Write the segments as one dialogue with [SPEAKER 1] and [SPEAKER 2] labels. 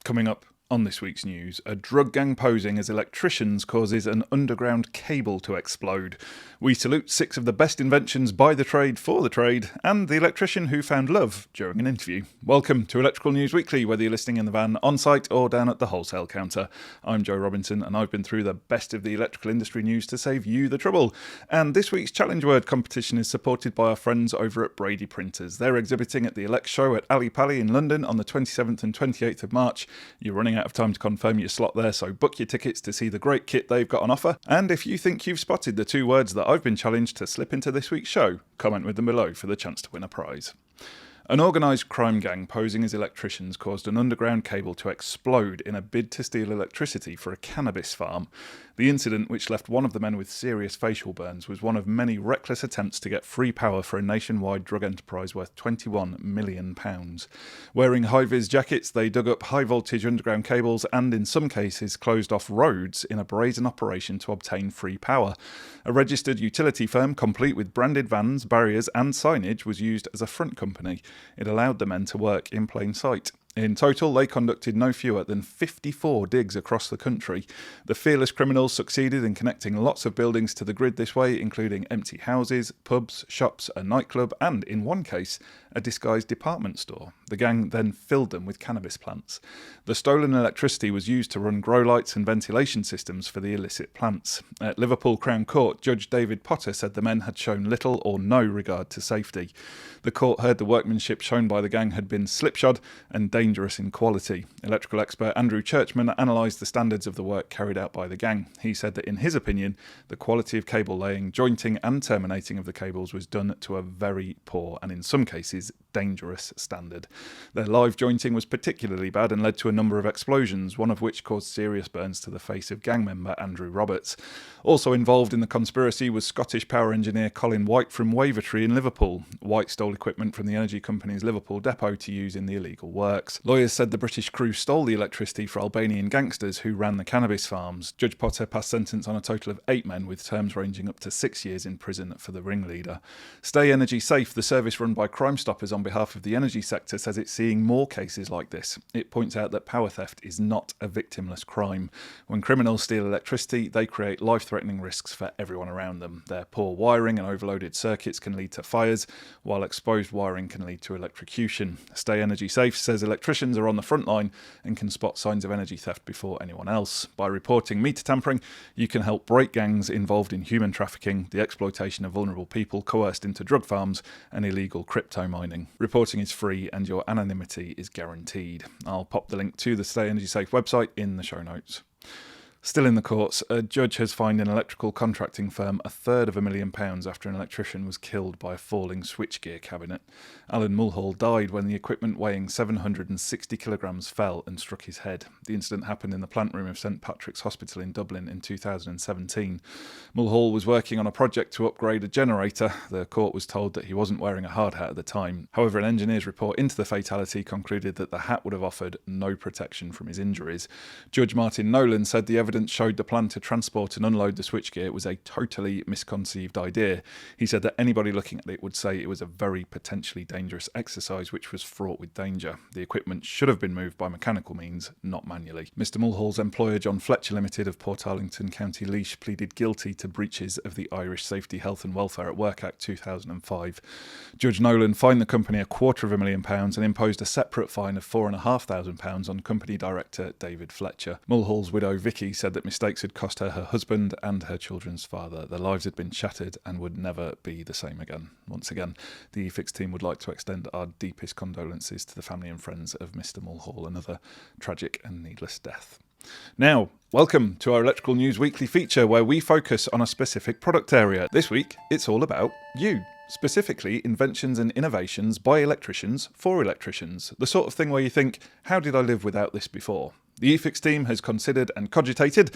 [SPEAKER 1] Coming up on this week's news, a drug gang posing as electricians causes an underground cable to explode. We salute 6 of the best inventions by the trade for the trade, and the electrician who found love during an interview. Welcome to Electrical News Weekly, whether you're listening in the van, on site or down at the wholesale counter. I'm Joe Robinson, and I've been through the best of the electrical industry news to save you the trouble. And this week's challenge word competition is supported by our friends over at Brady Printers. They're exhibiting at the Elect Show at Ali Pali in London on the 27th and 28th of March. You're running out of time to confirm your slot there, so book your tickets to see the great kit they've got on offer. And if you think you've spotted the 2 words that I've been challenged to slip into this week's show, comment with them below for the chance to win a prize. An organised crime gang posing as electricians caused an underground cable to explode in a bid to steal electricity for a cannabis farm. The incident, which left one of the men with serious facial burns, was one of many reckless attempts to get free power for a nationwide drug enterprise worth £21 million. Wearing high-vis jackets, they dug up high-voltage underground cables and, in some cases, closed off roads in a brazen operation to obtain free power. A registered utility firm, complete with branded vans, barriers and signage, was used as a front company. It allowed the men to work in plain sight. In total, they conducted no fewer than 54 digs across the country. The fearless criminals succeeded in connecting lots of buildings to the grid this way, including empty houses, pubs, shops, a nightclub, and, in one case, a disguised department store. The gang then filled them with cannabis plants. The stolen electricity was used to run grow lights and ventilation systems for the illicit plants. At Liverpool Crown Court, Judge David Potter said the men had shown little or no regard to safety. The court heard the workmanship shown by the gang had been slipshod and dangerous in quality. Electrical expert Andrew Churchman analysed the standards of the work carried out by the gang. He said that in his opinion, the quality of cable laying, jointing and terminating of the cables was done to a very poor and in some cases dangerous standard. Their live jointing was particularly bad and led to a number of explosions, one of which caused serious burns to the face of gang member Andrew Roberts. Also involved in the conspiracy was Scottish power engineer Colin White from Wavertree in Liverpool. White stole equipment from the energy company's Liverpool depot to use in the illegal works. Lawyers said the British crew stole the electricity for Albanian gangsters who ran the cannabis farms. Judge Potter passed sentence on a total of 8 men, with terms ranging up to 6 years in prison for the ringleader. Stay Energy Safe, the service run by Crime Stoppers on behalf of the energy sector, says it's seeing more cases like this. It points out that power theft is not a victimless crime. When criminals steal electricity, they create life-threatening risks for everyone around them. Their poor wiring and overloaded circuits can lead to fires, while exposed wiring can lead to electrocution. Stay Energy Safe says electricians are on the front line and can spot signs of energy theft before anyone else. By reporting meter tampering, you can help break gangs involved in human trafficking, the exploitation of vulnerable people coerced into drug farms, and illegal crypto mining. Reporting is free and your anonymity is guaranteed. I'll pop the link to the Stay Energy Safe website in the show notes. Still in the courts, a judge has fined an electrical contracting firm £250,000 after an electrician was killed by a falling switchgear cabinet. Alan Mulhall died when the equipment weighing 760 kilograms fell and struck his head. The incident happened in the plant room of St Patrick's Hospital in Dublin in 2017. Mulhall was working on a project to upgrade a generator. The court was told that he wasn't wearing a hard hat at the time. However, an engineer's report into the fatality concluded that the hat would have offered no protection from his injuries. Judge Martin Nolan said the evidence showed the plan to transport and unload the switchgear was a totally misconceived idea. He said that anybody looking at it would say it was a very potentially dangerous exercise which was fraught with danger. The equipment should have been moved by mechanical means, not manually. Mr Mulhall's employer, John Fletcher Limited of Portarlington, County Laois, pleaded guilty to breaches of the Irish Safety, Health and Welfare at Work Act 2005. Judge Nolan fined the company £250,000 and imposed a separate fine of £4,500 on company director David Fletcher. Mulhall's widow Vicky said that mistakes had cost her husband and her children's father. Their lives had been shattered and would never be the same again. Once again, the eFix team would like to extend our deepest condolences to the family and friends of Mr Mulhall, another tragic and needless death. Now, welcome to our Electrical News Weekly feature where we focus on a specific product area. This week, it's all about you. Specifically, inventions and innovations by electricians for electricians. The sort of thing where you think, how did I live without this before? The eFix team has considered and cogitated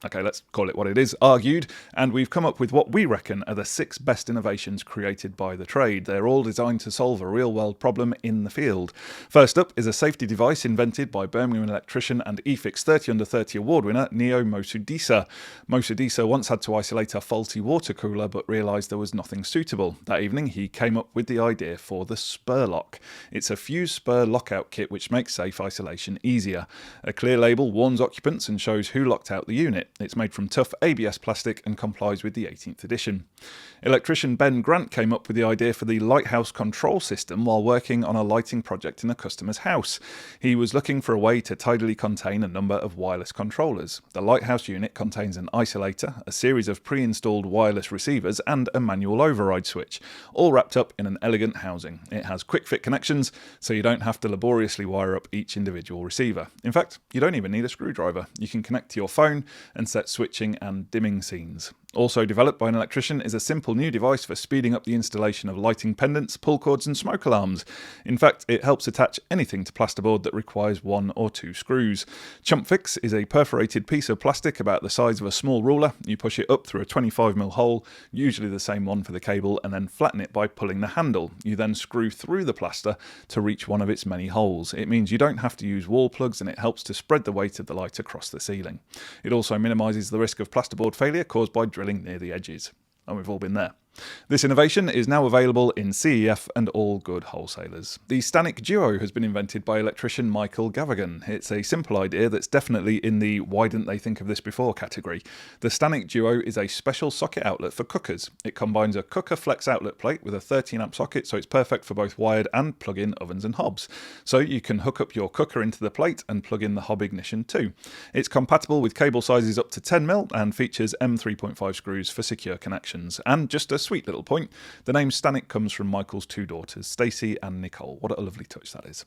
[SPEAKER 1] okay, let's call it what it is, argued, and we've come up with what we reckon are the 6 best innovations created by the trade. They're all designed to solve a real-world problem in the field. First up is a safety device invented by Birmingham electrician and eFix 30 Under 30 award winner Neo Mosudisa. Mosudisa once had to isolate a faulty water cooler but realised there was nothing suitable. That evening he came up with the idea for the spur lock. It's a fuse spur lockout kit which makes safe isolation easier. A clear label warns occupants and shows who locked out the unit. It's made from tough ABS plastic and complies with the 18th edition. Electrician Ben Grant came up with the idea for the lighthouse control system while working on a lighting project in a customer's house. He was looking for a way to tidily contain a number of wireless controllers. The lighthouse unit contains an isolator, a series of pre-installed wireless receivers and a manual override switch, all wrapped up in an elegant housing. It has quick fit connections, so you don't have to laboriously wire up each individual receiver. In fact, you don't even need a screwdriver. You can connect to your phone and set switching and dimming scenes. Also developed by an electrician is a simple new device for speeding up the installation of lighting pendants, pull cords and smoke alarms. In fact, it helps attach anything to plasterboard that requires 1 or 2 screws. Chump Fix is a perforated piece of plastic about the size of a small ruler. You push it up through a 25mm hole, usually the same one for the cable, and then flatten it by pulling the handle. You then screw through the plaster to reach one of its many holes. It means you don't have to use wall plugs and it helps to spread the weight of the light across the ceiling. It also minimises the risk of plasterboard failure caused by drilling near the edges. And we've all been there. This innovation is now available in CEF and all good wholesalers. The Stanic Duo has been invented by electrician Michael Gavigan. It's a simple idea that's definitely in the why didn't they think of this before category. The Stanic Duo is a special socket outlet for cookers. It combines a cooker flex outlet plate with a 13-amp socket, so it's perfect for both wired and plug-in ovens and hobs. So you can hook up your cooker into the plate and plug in the hob ignition too. It's compatible with cable sizes up to 10mm and features M3.5 screws for secure connections. And just a sweet little point, the name Stanic comes from Michael's 2 daughters, Stacey and Nicole. What a lovely touch that is.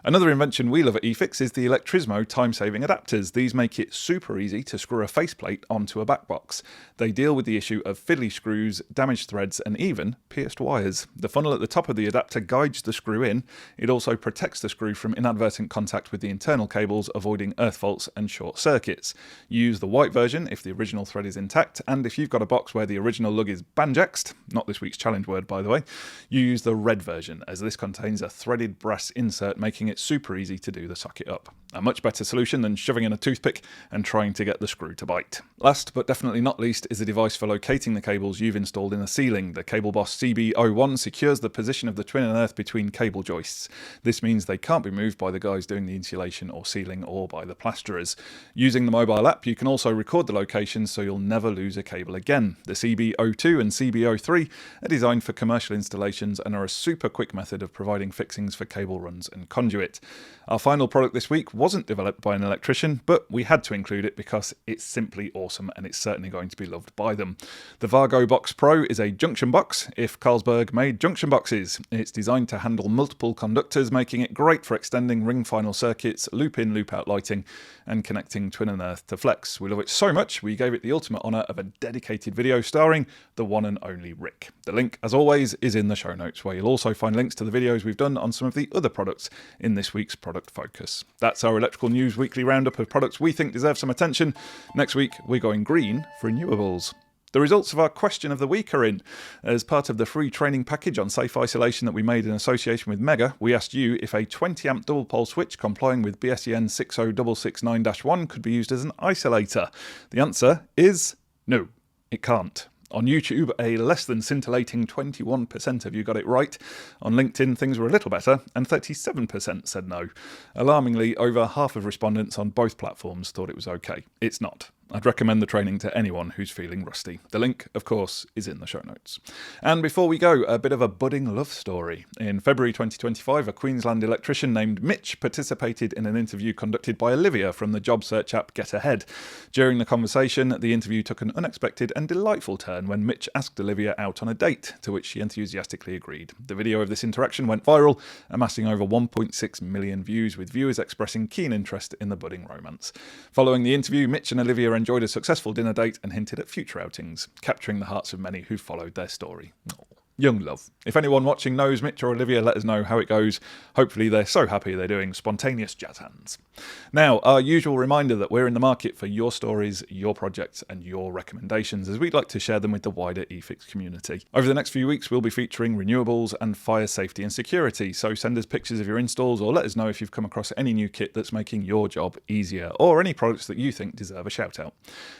[SPEAKER 1] Another invention we love at eFix is the Electrismo time-saving adapters. These make it super easy to screw a faceplate onto a backbox. They deal with the issue of fiddly screws, damaged threads and even pierced wires. The funnel at the top of the adapter guides the screw in. It also protects the screw from inadvertent contact with the internal cables, avoiding earth faults and short circuits. Use the white version if the original thread is intact, and if you've got a box where the original lug is banjaxed, not this week's challenge word by the way, you use the red version, as this contains a threaded brass insert, making it super easy to do the socket up. A much better solution than shoving in a toothpick and trying to get the screw to bite. Last but definitely not least is a device for locating the cables you've installed in a ceiling. The Cable Boss CB01 secures the position of the twin and earth between cable joists. This means they can't be moved by the guys doing the insulation or ceiling or by the plasterers. Using the mobile app you can also record the locations so you'll never lose a cable again. The CB02 and CB03 are designed for commercial installations and are a super quick method of providing fixings for cable runs and conduit. Our final product this week wasn't developed by an electrician, but we had to include it because it's simply awesome and it's certainly going to be loved by them. The Vargo Box Pro is a junction box, if Carlsberg made junction boxes. It's designed to handle multiple conductors, making it great for extending ring final circuits, loop-in, loop-out lighting, and connecting twin and earth to flex. We love it so much, we gave it the ultimate honour of a dedicated video starring the one and only Rick. The link, as always, is in the show notes, where you'll also find links to the videos we've done on some of the other products in this week's product focus. That's our Electrical News weekly roundup of products we think deserve some attention. Next week, we're going green for renewables. The results of our question of the week are in. As part of the free training package on safe isolation that we made in association with Mega, we asked you if a 20-amp double pole switch complying with BSEN 60669-1 could be used as an isolator. The answer is no, it can't. On YouTube, a less than scintillating 21% of you got it right. On LinkedIn, things were a little better, and 37% said no. Alarmingly, over half of respondents on both platforms thought it was okay. It's not. I'd recommend the training to anyone who's feeling rusty. The link, of course, is in the show notes. And before we go, a bit of a budding love story. In February 2025, a Queensland electrician named Mitch participated in an interview conducted by Olivia from the job search app Get Ahead. During the conversation, the interview took an unexpected and delightful turn when Mitch asked Olivia out on a date, to which she enthusiastically agreed. The video of this interaction went viral, amassing over 1.6 million views, with viewers expressing keen interest in the budding romance. Following the interview, Mitch and Olivia enjoyed a successful dinner date and hinted at future outings, capturing the hearts of many who followed their story. Young love. If anyone watching knows Mitch or Olivia, let us know how it goes. Hopefully they're so happy they're doing spontaneous jazz hands. Now, our usual reminder that we're in the market for your stories, your projects and your recommendations, as we'd like to share them with the wider eFix community. Over the next few weeks we'll be featuring renewables and fire safety and security, so send us pictures of your installs or let us know if you've come across any new kit that's making your job easier, or any products that you think deserve a shout out.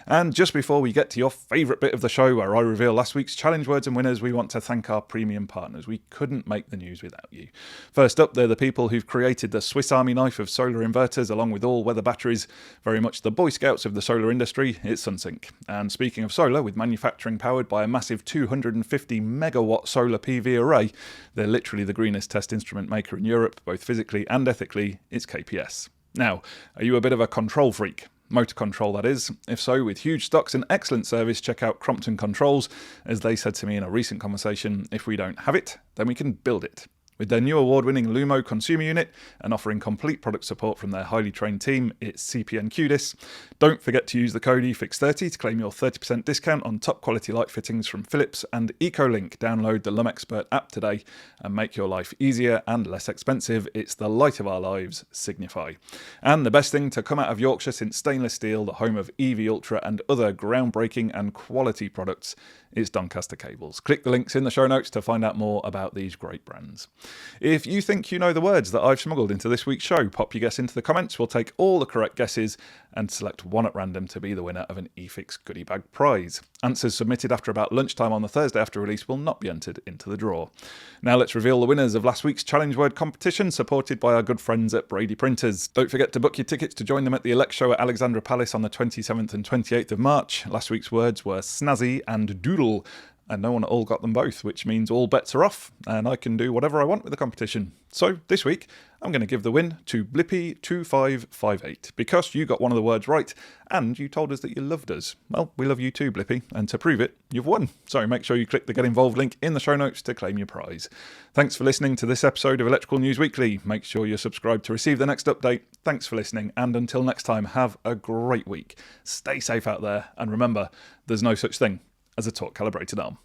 [SPEAKER 1] And just before we get to your favourite bit of the show where I reveal last week's challenge words and winners, we want to thank our premium partners. We couldn't make the news without you. First up, they're the people who've created the Swiss Army knife of solar inverters along with all-weather batteries. Very much the Boy Scouts of the solar industry, it's Sunsync. And speaking of solar, with manufacturing powered by a massive 250 megawatt solar PV array, they're literally the greenest test instrument maker in Europe, both physically and ethically. It's KPS. Now, are you a bit of a control freak? Motor control, that is. If so, with huge stocks and excellent service, check out Crompton Controls. As they said to me in a recent conversation, if we don't have it, then we can build it. With their new award-winning Lumo consumer unit and offering complete product support from their highly trained team, it's CPNQDIS. Don't forget to use the code EFIX30 to claim your 30% discount on top quality light fittings from Philips and EcoLink. Download the LumExpert app today and make your life easier and less expensive. It's the light of our lives, Signify. And the best thing to come out of Yorkshire since stainless steel, the home of EV Ultra and other groundbreaking and quality products, is Doncaster Cables. Click the links in the show notes to find out more about these great brands. If you think you know the words that I've smuggled into this week's show, pop your guess into the comments. We'll take all the correct guesses and select one at random to be the winner of an eFix goodie bag prize. Answers submitted after about lunchtime on the Thursday after release will not be entered into the draw. Now let's reveal the winners of last week's challenge word competition, supported by our good friends at Brady Printers. Don't forget to book your tickets to join them at the Elect Show at Alexandra Palace on the 27th and 28th of March. Last week's words were snazzy and doodle, and no one at all got them both, which means all bets are off, and I can do whatever I want with the competition. So this week, I'm going to give the win to Blippy2558, because you got one of the words right, and you told us that you loved us. Well, we love you too, Blippy, and to prove it, you've won. So make sure you click the Get Involved link in the show notes to claim your prize. Thanks for listening to this episode of Electrical News Weekly. Make sure you're subscribed to receive the next update. Thanks for listening, and until next time, have a great week. Stay safe out there, and remember, there's no such thing as a torque calibrated arm.